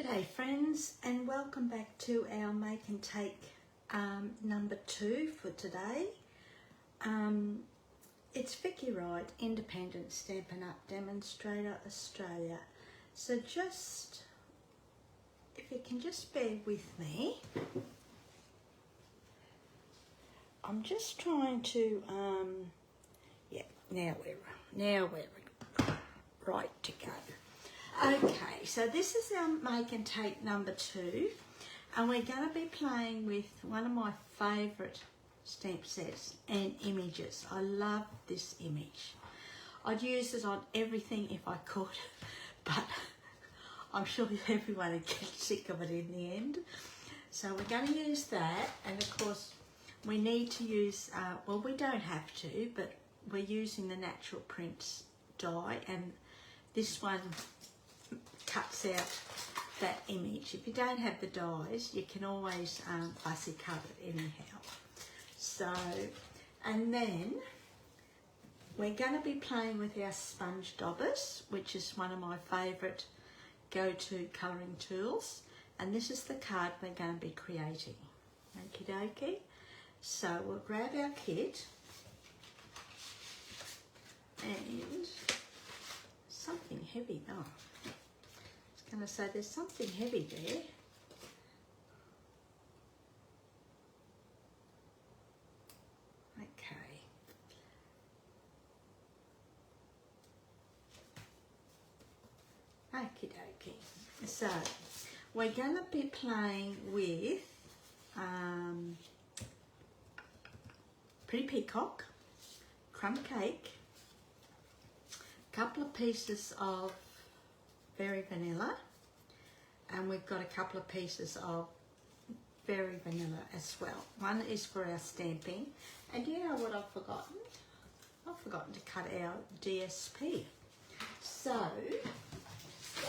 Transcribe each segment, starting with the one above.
G'day friends, and welcome back to our make and take number 2 for today. It's Vickywright, Independent Stampin' Up Demonstrator, Australia. So just, if you can just bear with me, I'm just trying to, now we're right to go. Okay, so this is our make and take number 2, and we're going to be playing with one of my favourite stamp sets and images. I love this image. I'd use it on everything if I could, but I'm sure everyone would get sick of it in the end. So we're going to use that, and of course we need to use, well, we don't have to, but we're using the natural prints die, and this one cuts out that image. If you don't have the dies, you can always fussy cut it anyhow. So, and then we're going to be playing with our sponge daubers, which is one of my favourite go-to colouring tools, and this is the card we're going to be creating. Okie dokie. So we'll grab our kit, and something heavy. Oh, I was going to say there's something heavy there. Okay. Okie dokie. So we're going to be playing with Pretty Peacock, Crumb cake, a couple of pieces of Very Vanilla, and we've got a couple of pieces of Very Vanilla as well. One is for our stamping, and you know what I've forgotten? I've forgotten to cut our DSP. So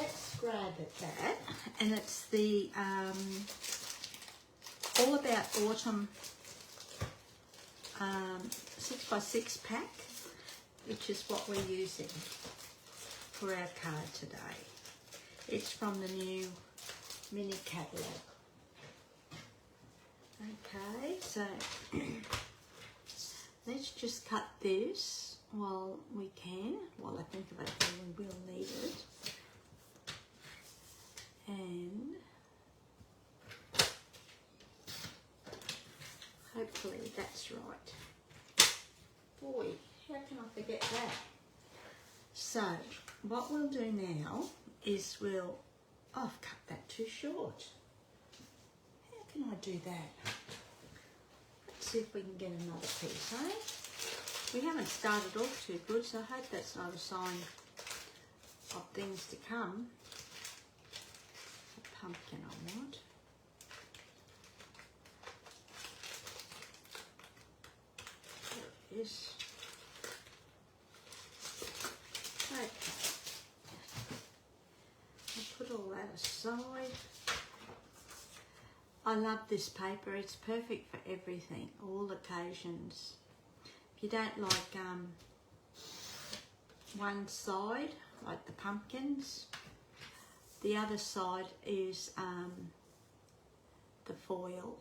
let's grab at that, and it's the All About Autumn 6x6 pack, which is what we're using for our card today. It's from the new mini catalogue. Okay, so let's just cut this while we can, while I think of it, we will need it. And hopefully that's right. Boy, how can I forget that? So what we'll do now is oh, I've cut that too short. How can I do that? Let's see if we can get another piece, eh? We haven't started off too good, so I hope that's not a sign of things to come. A pumpkin I want. There it is. Okay. I'll put all that aside. I love this paper. It's perfect for everything, all occasions. If you don't like one side, like the pumpkins, the other side is the foil.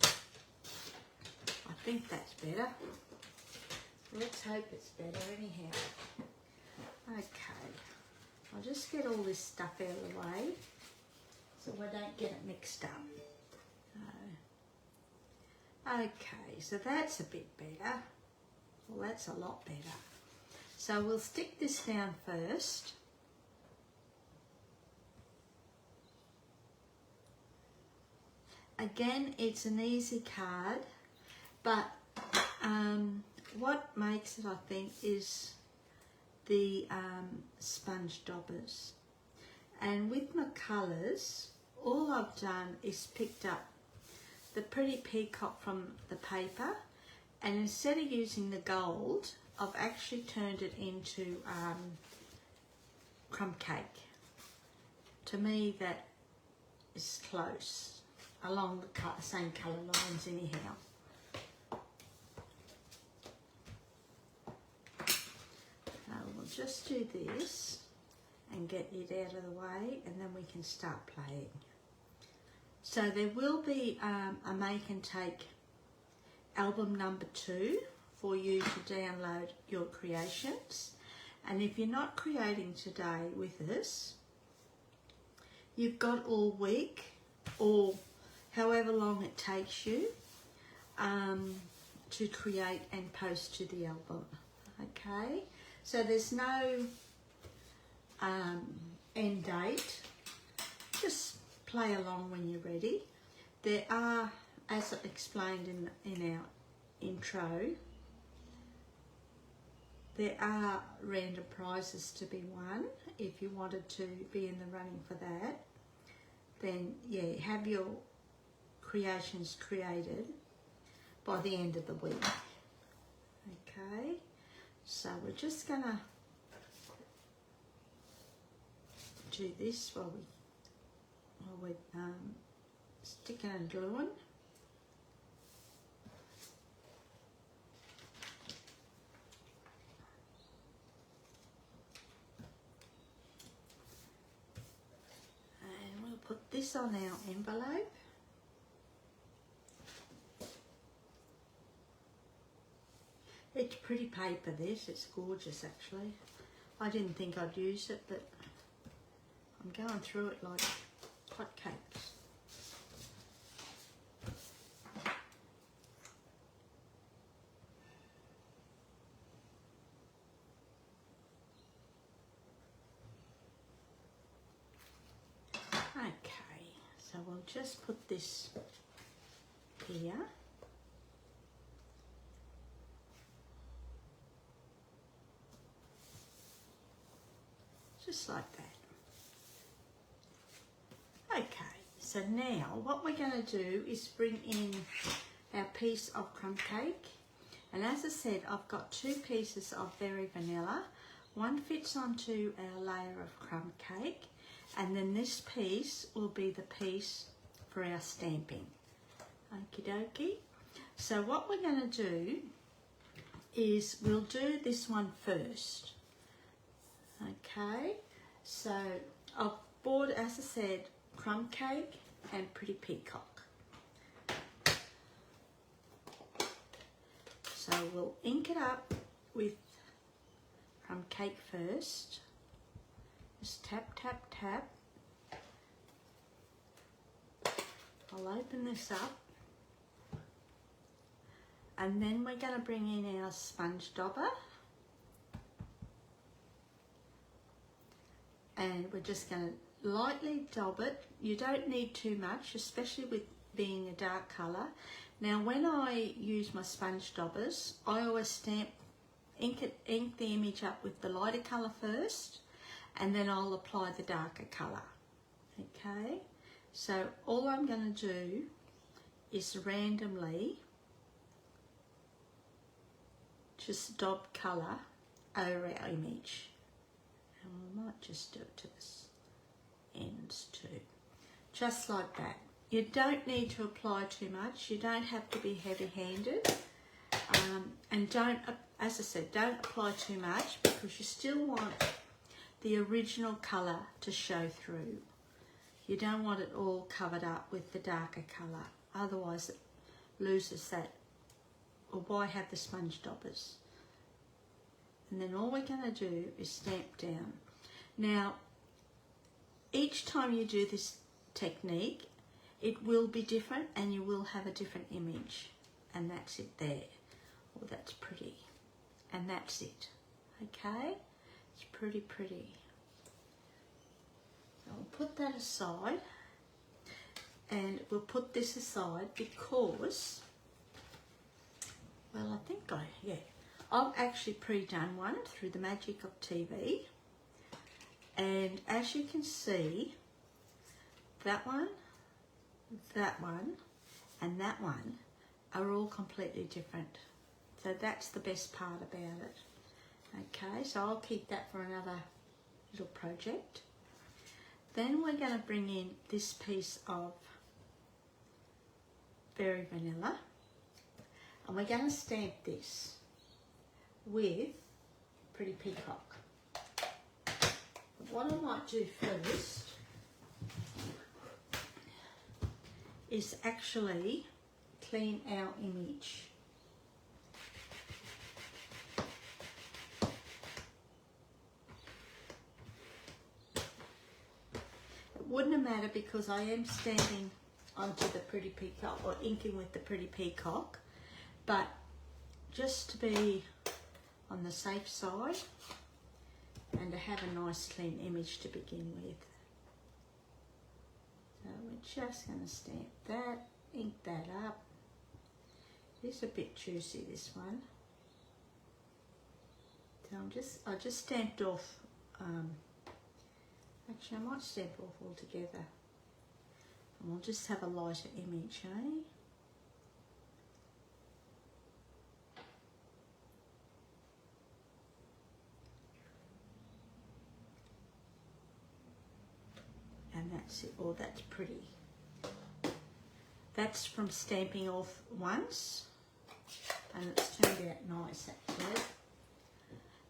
I think that's better. Let's hope it's better anyhow. Okay, I'll just get all this stuff out of the way so we don't get it mixed up. Okay, so that's a bit better. Well, that's a lot better. So we'll stick this down first. Again, it's an easy card, but what makes it, I think, is the sponge daubers. And with my colours, all I've done is picked up the Pretty Peacock from the paper, and instead of using the gold, I've actually turned it into Crumb cake. To me, that is close, along the same colour lines anyhow. We'll just do this, and get it out of the way, and then we can start playing. So there will be a make and take album number 2 for you to download your creations. And if you're not creating today with us, you've got all week or however long it takes you to create and post to the album. Okay, so there's no end date. Just play along when you're ready. There are, as explained in our intro, there are random prizes to be won. If you wanted to be in the running for that, then yeah, have your creations created by the end of the week. Okay, so we're just gonna do this while we're sticking and gluing. And we'll put this on our envelope. It's pretty paper, this. It's gorgeous, actually. I didn't think I'd use it, but I'm going through it like hotcakes. Okay, so we'll just put this here. Just like that. Okay, so now what we're going to do is bring in our piece of crumb cake. And as I said, I've got 2 pieces of berry vanilla. One fits onto our layer of crumb cake, and then this piece will be the piece for our stamping. Okie dokie. So what we're going to do is we'll do this one first. Okay, so I've bought, as I said, crumb cake and Pretty Peacock. So we'll ink it up with crumb cake first. Just tap, tap, tap. I'll open this up. And then we're going to bring in our sponge dauber. And we're just going to lightly daub it. You don't need too much, especially with being a dark colour. Now when I use my sponge daubers, I always ink the image up with the lighter colour first, and then I'll apply the darker colour. Okay, so all I'm going to do is randomly just daub colour over our image. And we might just do it to the ends too. Just like that. You don't need to apply too much. You don't have to be heavy-handed. And don't, as I said, don't apply too much because you still want the original colour to show through. You don't want it all covered up with the darker colour. Otherwise it loses that. Or why have the sponge daubers? And then all we're going to do is stamp down. Now, each time you do this technique, it will be different and you will have a different image. And that's it there. Oh, that's pretty. And that's it. Okay? It's pretty, pretty. So I'll put that aside. And we'll put this aside because, well, I think I've actually pre-done one through the magic of TV, and as you can see, that one, and that one are all completely different. So that's the best part about it. Okay, so I'll keep that for another little project. Then we're going to bring in this piece of berry vanilla, and we're going to stamp this with Pretty Peacock. Put what I might do first is actually clean our image. It wouldn't have mattered because I am stamping onto the Pretty Peacock, or inking with the Pretty Peacock, but just to be on the safe side and to have a nice clean image to begin with. So we're just going to stamp that, ink that up. It's a bit juicy, this one. So I just stamped off, actually I might stamp off altogether. And we'll just have a lighter image, eh? And that's it. Oh, that's pretty. That's from stamping off once, and it's turned out nice actually.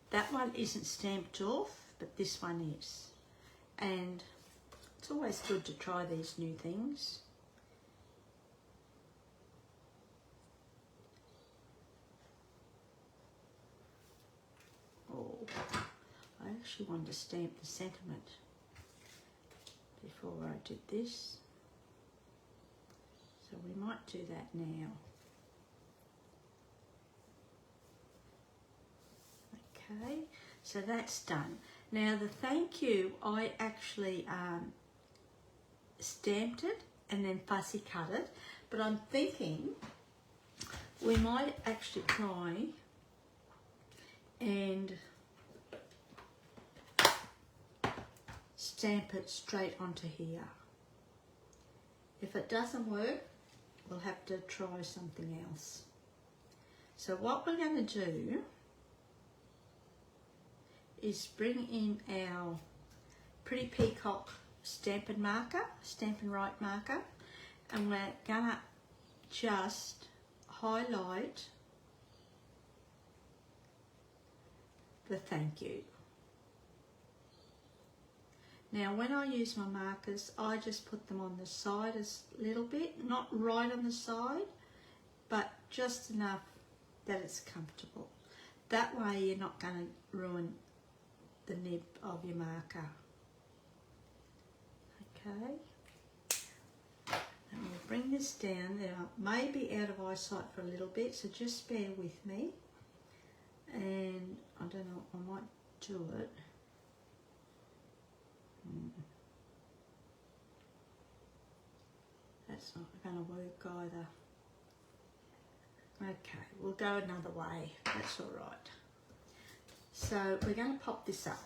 That one isn't stamped off, but this one is. And it's always good to try these new things. Oh, I actually wanted to stamp the sentiment before I did this. So we might do that now. Okay, so that's done. Now the thank you, I actually stamped it and then fussy cut it, but I'm thinking we might actually try and stamp it straight onto here. If it doesn't work, we'll have to try something else. So what we're going to do is bring in our Pretty Peacock Stampin' marker, Stampin' Right marker, and we're gonna just highlight the thank you. Now when I use my markers, I just put them on the side a little bit, not right on the side, but just enough that it's comfortable. That way you're not going to ruin the nib of your marker. Okay, and we'll bring this down. Now, it may be out of eyesight for a little bit, so just bear with me. And I don't know, I might do it. That's not going to work either. Okay, we'll go another way. That's all right. So we're going to pop this up.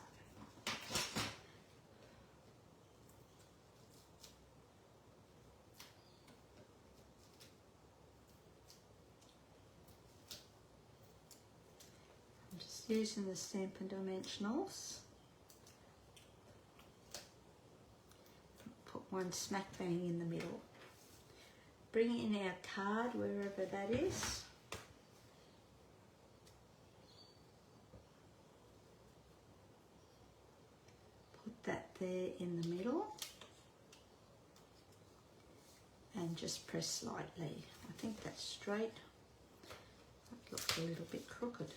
I'm just using the Stampin' Dimensionals. Put one smack bang in the middle. Bring in our card wherever that is. Put that there in the middle. And just press slightly. I think that's straight. That looks a little bit crooked.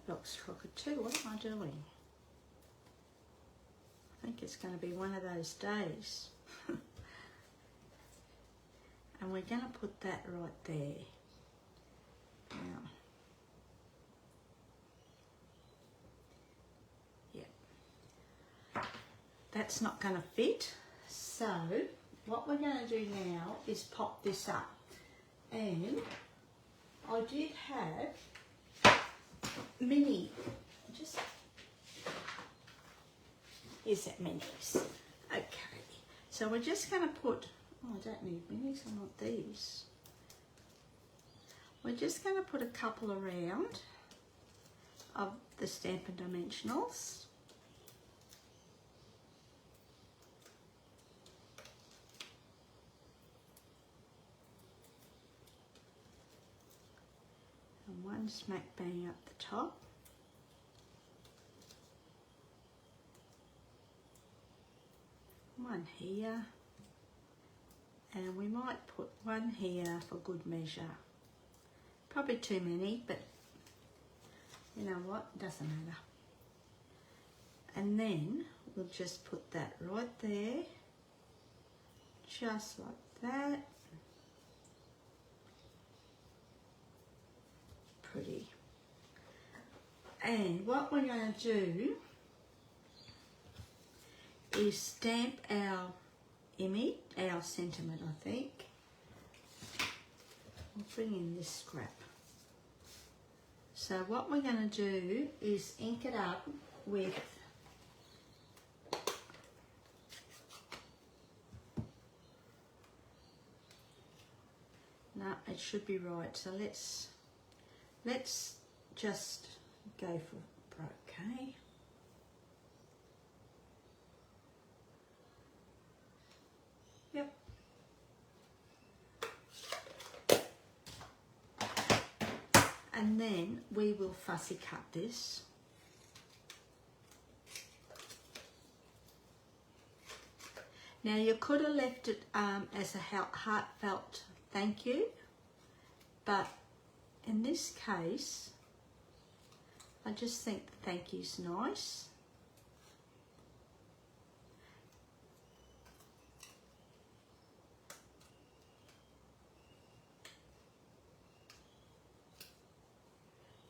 Looks crooked too. What am I doing? I think it's going to be one of those days. And we're going to put that right there. Now, yeah, that's not going to fit. So what we're going to do now is pop this up. And I did have mini, just here's that minis. Okay, so we're just going to put, oh, I don't need minis, I want these. We're just going to put a couple around of the Stampin' Dimensionals. and one smack bang up the top. One here, and we might put one here for good measure. Probably too many, but you know what, doesn't matter. And then we'll just put that right there, just like that. Pretty. And what we're going to do is stamp our image, our sentiment, I think. We'll bring in this scrap. So what we're going to do is ink it up with no, it should be right. So let's just go for bouquet. Yep. And then we will fussy cut this. Now you could have left it as a heartfelt thank you, but in this case, I just think the thank you's nice.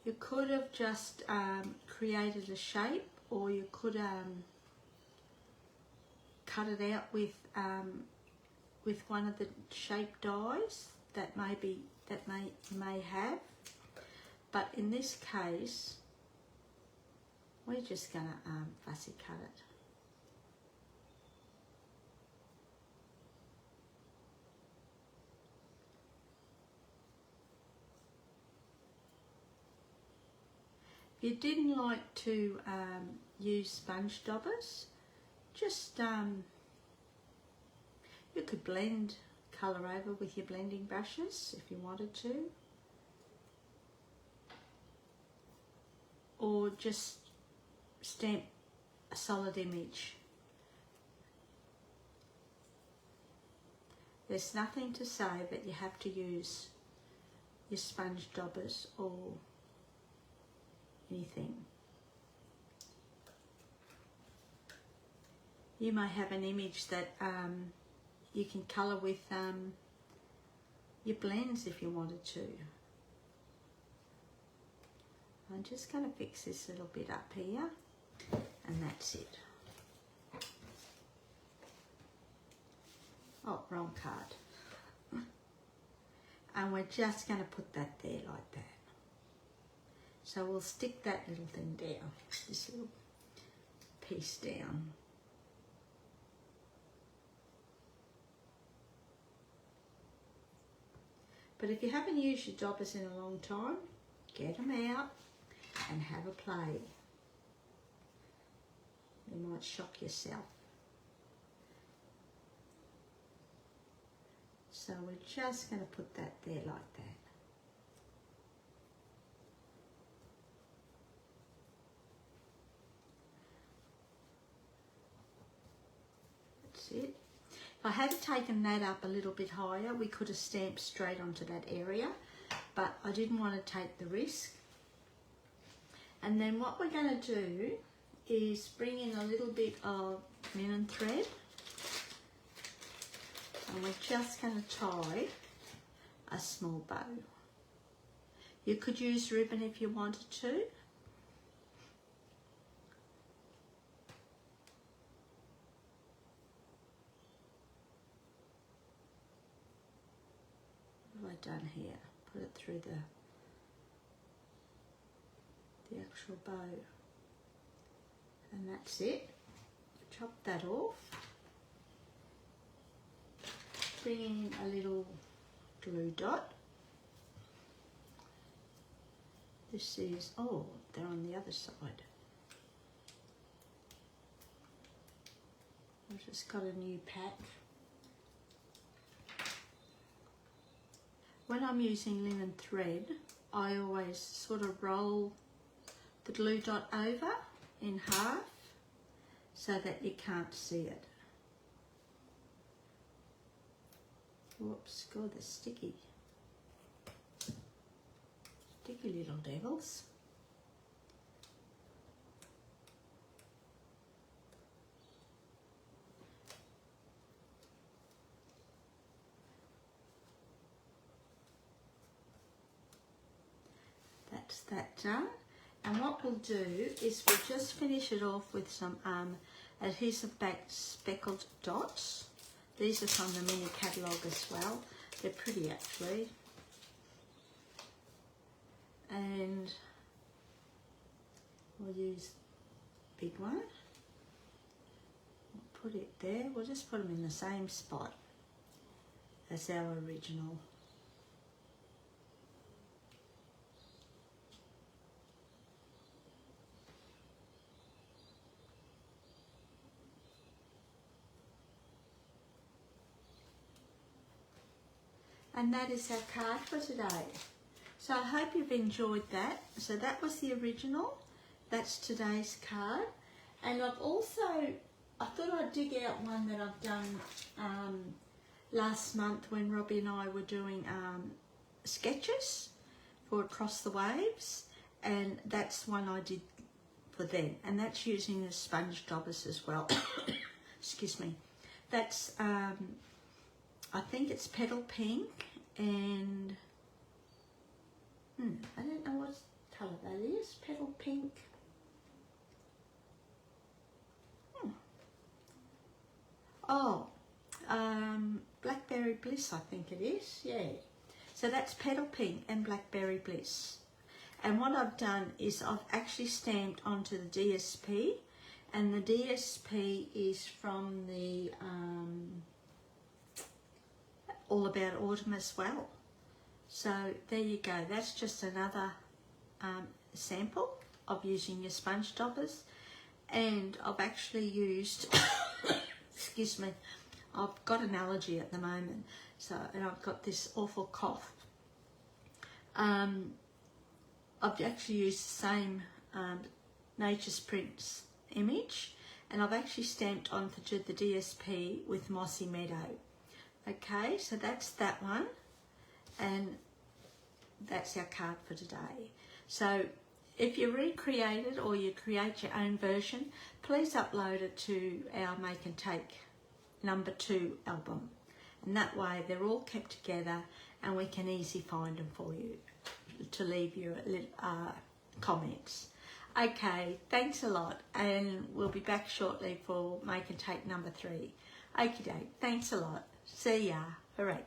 You could have just created a shape, or you could cut it out with one of the shape dies that you may have. But in this case, we're just gonna fussy cut it. If you didn't like to use sponge daubers, just you could blend colour over with your blending brushes if you wanted to, or just stamp a solid image. There's nothing to say that you have to use your sponge daubers or anything. You may have an image that you can colour with your blends if you wanted to. I'm just going to fix this little bit up here, and that's it. Oh, wrong card. And we're just going to put that there like that. So we'll stick that little thing down, this little piece down. But if you haven't used your daubers in a long time, get them out and have a play. You might shock yourself. So we're just going to put that there like that. That's it. If I had taken that up a little bit higher, we could have stamped straight onto that area, but I didn't want to take the risk. And then what we're going to do is bring in a little bit of linen thread, and we're just going to tie a small bow. You could use ribbon if you wanted to. What have I done here? Put it through the actual bow, and that's it. Chop that off. Bring in a little glue dot. This is, oh, they're on the other side. I've just got a new pack. When I'm using linen thread, I always sort of roll the glue dot over in half so that you can't see it. Whoops, God, they're sticky. Sticky little devils. That's that done. And what we'll do is we'll just finish it off with some adhesive backed speckled dots. These are from the mini catalogue as well. They're pretty actually. And we'll use the big one. We'll put it there. We'll just put them in the same spot as our original. And that is our card for today. So I hope you've enjoyed that. So that was the original. That's today's card. And I've also, I thought I'd dig out one that I've done last month when Robbie and I were doing sketches for Across the Waves. And that's one I did for them. And that's using the sponge Daubers as well. Excuse me. That's, I think it's Petal Pink and I don't know what colour that is. Petal Pink. Oh, Blackberry Bliss, I think it is. Yeah. So that's Petal Pink and Blackberry Bliss. And what I've done is I've actually stamped onto the DSP, and the DSP is from the All About Autumn as well. So there you go. That's just another sample of using your sponge Daubers. And I've actually used, excuse me, I've got an allergy at the moment, so, and I've got this awful cough. I've actually used the same Nature's Prints image, and I've actually stamped onto the DSP with Mossy Meadow. Okay, so that's that one, and that's our card for today. So if you recreate it or you create your own version, please upload it to our Make and Take #2 album, and that way they're all kept together and we can easily find them for you to leave you comments. Okay, thanks a lot, and we'll be back shortly for Make and Take #3. Okie doke, thanks a lot. See ya. All right.